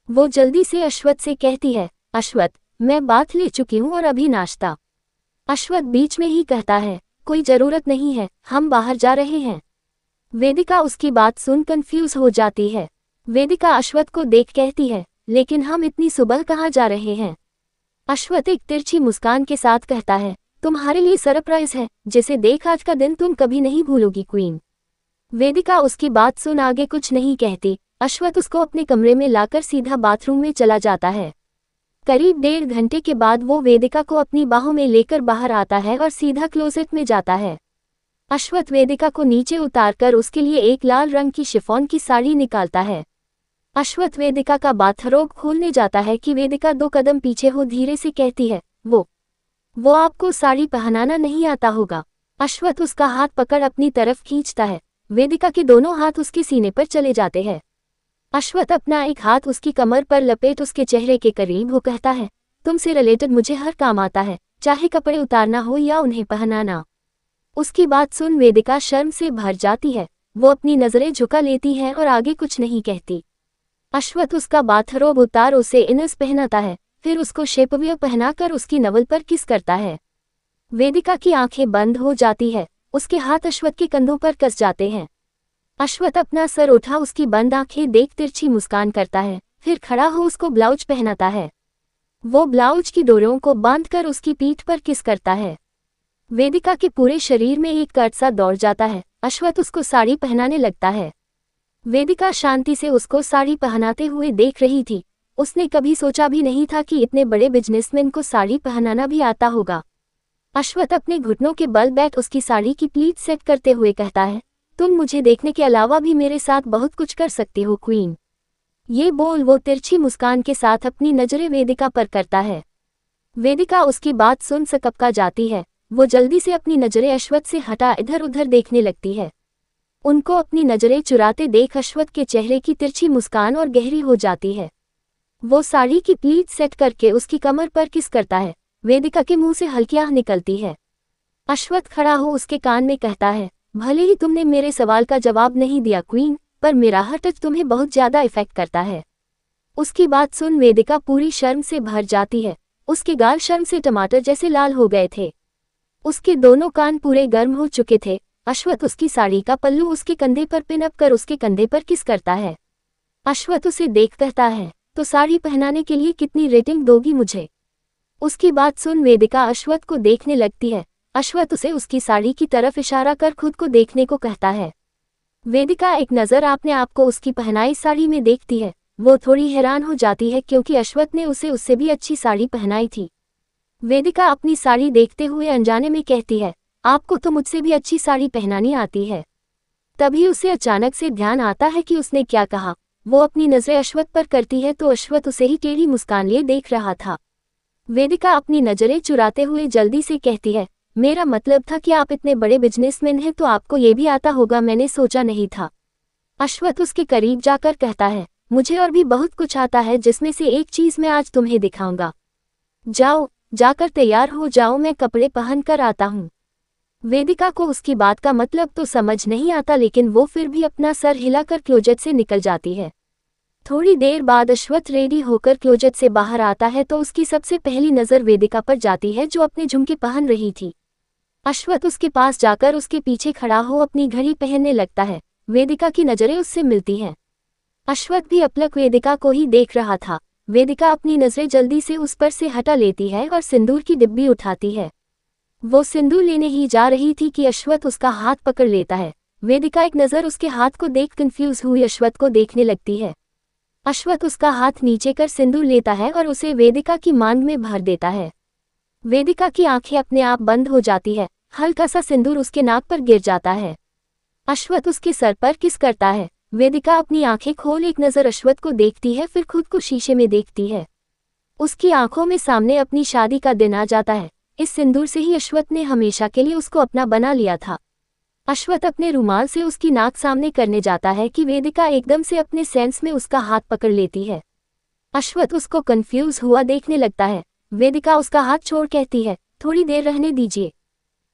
वो जल्दी से अश्वत्थ से कहती है, अश्वत्थ, मैं बात ले चुकी हूँ और अभी नाश्ता। अश्वत्थ बीच में ही कहता है, कोई जरूरत नहीं है, हम बाहर जा रहे हैं। वेदिका उसकी बात सुन कंफ्यूज हो जाती है। वेदिका अश्वत्थ को देख कहती है, लेकिन हम इतनी सुबह कहाँ जा रहे हैं? अश्वत्थ एक तिरछी मुस्कान के साथ कहता है, तुम्हारे लिए सरप्राइज है, जिसे देख आज का दिन तुम कभी नहीं भूलोगी क्वीन। वेदिका उसकी बात सुन आगे कुछ नहीं कहती। अश्वत्थ उसको अपने कमरे में लाकर सीधा बाथरूम में चला जाता है। करीब 1.5 घंटे के बाद वो वेदिका को अपनी बाहों में लेकर बाहर आता है और सीधा क्लोजेट में जाता है। अश्वत्थ वेदिका को नीचे उतारकर उसके लिए एक लाल रंग की शिफॉन की साड़ी निकालता है। अश्वत्थ वेदिका का बाथरोब खोलने जाता है कि वेदिका 2 कदम पीछे हो धीरे से कहती है, वो आपको साड़ी पहनाना नहीं आता होगा। अश्वत्थ उसका हाथ पकड़ अपनी तरफ खींचता है। वेदिका के दोनों हाथ उसके सीने पर चले जाते हैं। अश्वत्थ अपना एक हाथ उसकी कमर पर लपेट उसके चेहरे के करीब हो कहता है, तुमसे रिलेटेड मुझे हर काम आता है, चाहे कपड़े उतारना हो या उन्हें पहनाना। उसकी बात सुन वेदिका शर्म से भर जाती है। वो अपनी नजरें झुका लेती है और आगे कुछ नहीं कहती। अश्वत्थ उसका बाथरोब उतार उसे इनर्स पहनाता है, फिर उसको शेपवियर पहनाकर उसकी नवल पर किस करता है। वेदिका की आंखें बंद हो जाती है। उसके हाथ अश्वत्थ के कंधों पर कस जाते हैं। अश्वत्थ अपना सर उठा उसकी बंद आंखें देख तिरछी मुस्कान करता है, फिर खड़ा हो उसको ब्लाउज पहनाता है। वो ब्लाउज की डोरियों को बांधकर उसकी पीठ पर किस करता है। वेदिका के पूरे शरीर में एक कर्ट सा दौड़ जाता है। अश्वत्थ उसको साड़ी पहनाने लगता है। वेदिका शांति से उसको साड़ी पहनाते हुए देख रही थी। उसने कभी सोचा भी नहीं था कि इतने बड़े बिजनेसमैन को साड़ी पहनाना भी आता होगा। अश्वत्थ अपने घुटनों के बल बैठ उसकी साड़ी की प्लीट सेट करते हुए कहता है, तुम मुझे देखने के अलावा भी मेरे साथ बहुत कुछ कर सकती हो क्वीन। ये बोल वो तिरछी मुस्कान के साथ अपनी नजरें वेदिका पर करता है। वेदिका उसकी बात सुन सकपका जाती है। वो जल्दी से अपनी नजरें अश्वत्थ से हटा इधर उधर देखने लगती है। उनको अपनी नजरें चुराते देख अश्वत्थ के चेहरे की तिरछी मुस्कान और गहरी हो जाती है। वो साड़ी की प्लीट सेट करके उसकी कमर पर किस करता है। वेदिका के मुंह से हल्की आह निकलती है। अश्वत्थ खड़ा हो उसके कान में कहता है, भले ही तुमने मेरे सवाल का जवाब नहीं दिया क्वीन, पर मेरा हर टच तुम्हें बहुत ज्यादा इफेक्ट करता है। उसकी बात सुन वेदिका पूरी शर्म से भर जाती है। उसके गाल शर्म से टमाटर जैसे लाल हो गए थे। उसके दोनों कान पूरे गर्म हो चुके थे। अश्वत्थ उसकी साड़ी का पल्लू उसके कंधे पर पिनअप कर उसके कंधे पर किस करता है। अश्वत्थ उसे देख कहता है, तो साड़ी पहनाने के लिए कितनी रेटिंग दोगी मुझे? उसकी बात सुन वेदिका अश्वत्थ को देखने लगती है। अश्वत्थ उसे उसकी साड़ी की तरफ इशारा कर खुद को देखने को कहता है। वेदिका एक नज़र अपने आप को उसकी पहनाई साड़ी में देखती है। वो थोड़ी हैरान हो जाती है क्योंकि अश्वथ ने उसे उससे भी अच्छी साड़ी पहनाई थी। वेदिका अपनी साड़ी देखते हुए अनजाने में कहती है, आपको तो मुझसे भी अच्छी साड़ी पहनानी आती है। तभी उसे अचानक से ध्यान आता है कि उसने क्या कहा। वो अपनी नजरें अश्वथ पर करती है तो अश्वथ उसे ही टेढ़ी मुस्कान लिए देख रहा था। वेदिका अपनी नजरें चुराते हुए जल्दी से कहती है, मेरा मतलब था कि आप इतने बड़े बिजनेसमैन हैं तो आपको ये भी आता होगा, मैंने सोचा नहीं था। अश्वथ उसके करीब जाकर कहता है, मुझे और भी बहुत कुछ आता है जिसमें से एक चीज मैं आज तुम्हें दिखाऊंगा। जाओ, जाकर तैयार हो जाओ, मैं कपड़े पहन कर आता हूँ। वेदिका को उसकी बात का मतलब तो समझ नहीं आता लेकिन वो फिर भी अपना सर हिलाकर क्लोजेट से निकल जाती है। थोड़ी देर बाद अश्वथ रेडी होकर क्लोजेट से बाहर आता है तो उसकी सबसे पहली नज़र वेदिका पर जाती है जो अपने झुमके पहन रही थी। अश्वथ उसके पास जाकर उसके पीछे खड़ा हो अपनी घड़ी पहनने लगता है। वेदिका की नज़रें उससे मिलती हैं। अश्वथ भी अपलक वेदिका को ही देख रहा था। वेदिका अपनी नज़रें जल्दी से उस पर से हटा लेती है और सिंदूर की डिब्बी उठाती है। वो सिंदूर लेने ही जा रही थी कि अश्वथ उसका हाथ पकड़ लेता है। वेदिका एक नज़र उसके हाथ को देख कंफ्यूज हुई अश्वथ को देखने लगती है। अश्वथ उसका हाथ नीचे कर सिंदूर लेता है और उसे वेदिका की मांग में भर देता है। वेदिका की आंखें अपने आप बंद हो जाती है। हल्का सा सिंदूर उसके नाक पर गिर जाता है। अश्वथ उसके सर पर किस करता है। वेदिका अपनी आंखें खोल एक नज़र अश्वथ को देखती है, फिर खुद को शीशे में देखती है। उसकी आंखों में सामने अपनी शादी का दिन आ जाता है। इस सिंदूर से ही अश्वथ ने हमेशा के लिए उसको अपना बना लिया था। अश्वथ अपने रुमाल से उसकी नाक सामने करने जाता है कि वेदिका एकदम से अपने सेंस में उसका हाथ पकड़ लेती है। अश्वथ उसको कंफ्यूज हुआ देखने लगता है। वेदिका उसका हाथ छोड़ कहती है, थोड़ी देर रहने दीजिए।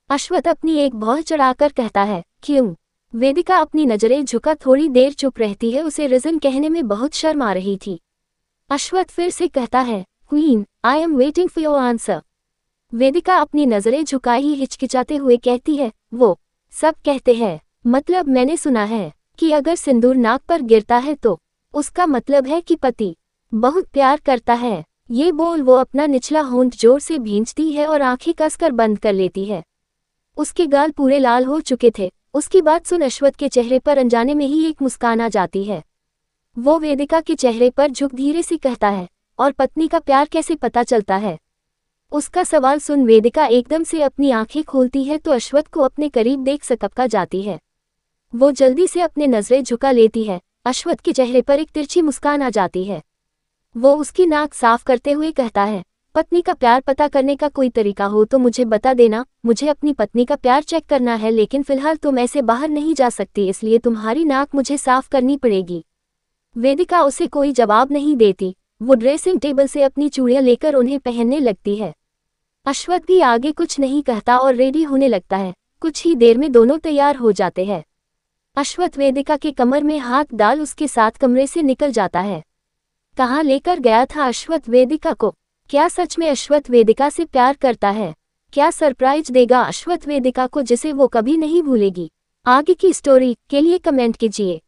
अश्वथ अपनी एक भौं चढ़ाकर कहता है, क्यों? वेदिका अपनी नजरें झुका थोड़ी देर चुप रहती है, उसे रीजन कहने में बहुत शर्म आ रही थी। अश्वथ फिर से कहता है, queen, I am waiting for your answer. Vedika अपनी नजरें झुकाए ही हिचकिचाते हुए कहती है, वो सब कहते हैं, मतलब मैंने सुना है कि अगर सिंदूर नाक पर गिरता है तो उसका मतलब है कि पति बहुत प्यार करता है। ये बोल वो अपना निचला होंठ जोर से भींचती है और आंखें कसकर बंद कर लेती है। उसके गाल पूरे लाल हो चुके थे। उसकी बात सुन अश्वथ के चेहरे पर अनजाने में ही एक मुस्कान आ जाती है। वो वेदिका के चेहरे पर झुक धीरे से कहता है, और पत्नी का प्यार कैसे पता चलता है? उसका सवाल सुन वेदिका एकदम से अपनी आंखें खोलती है तो अश्वथ को अपने करीब देख सकपका जाती है। वो जल्दी से अपने नजरें झुका लेती है। अश्वथ के चेहरे पर एक तिरछी मुस्कान आ जाती है। वो उसकी नाक साफ करते हुए कहता है, पत्नी का प्यार पता करने का कोई तरीका हो तो मुझे बता देना। मुझे अपनी पत्नी का प्यार चेक करना है, लेकिन फिलहाल तुम ऐसे बाहर नहीं जा सकती, इसलिए तुम्हारी नाक मुझे साफ करनी पड़ेगी। वेदिका उसे कोई जवाब नहीं देती। वो ड्रेसिंग टेबल से अपनी चूड़ियां लेकर उन्हें पहनने लगती है। अश्वथ भी आगे कुछ नहीं कहता और रेडी होने लगता है। कुछ ही देर में दोनों तैयार हो जाते हैं। अश्वथ वेदिका के कमर में हाथ डाल उसके साथ कमरे से निकल जाता है। कहाँ लेकर गया था अश्वथ वेदिका को? क्या सच में अश्वथ वेदिका से प्यार करता है? क्या सरप्राइज देगा अश्वथ वेदिका को जिसे वो कभी नहीं भूलेगी? आगे की स्टोरी के लिए कमेंट कीजिए।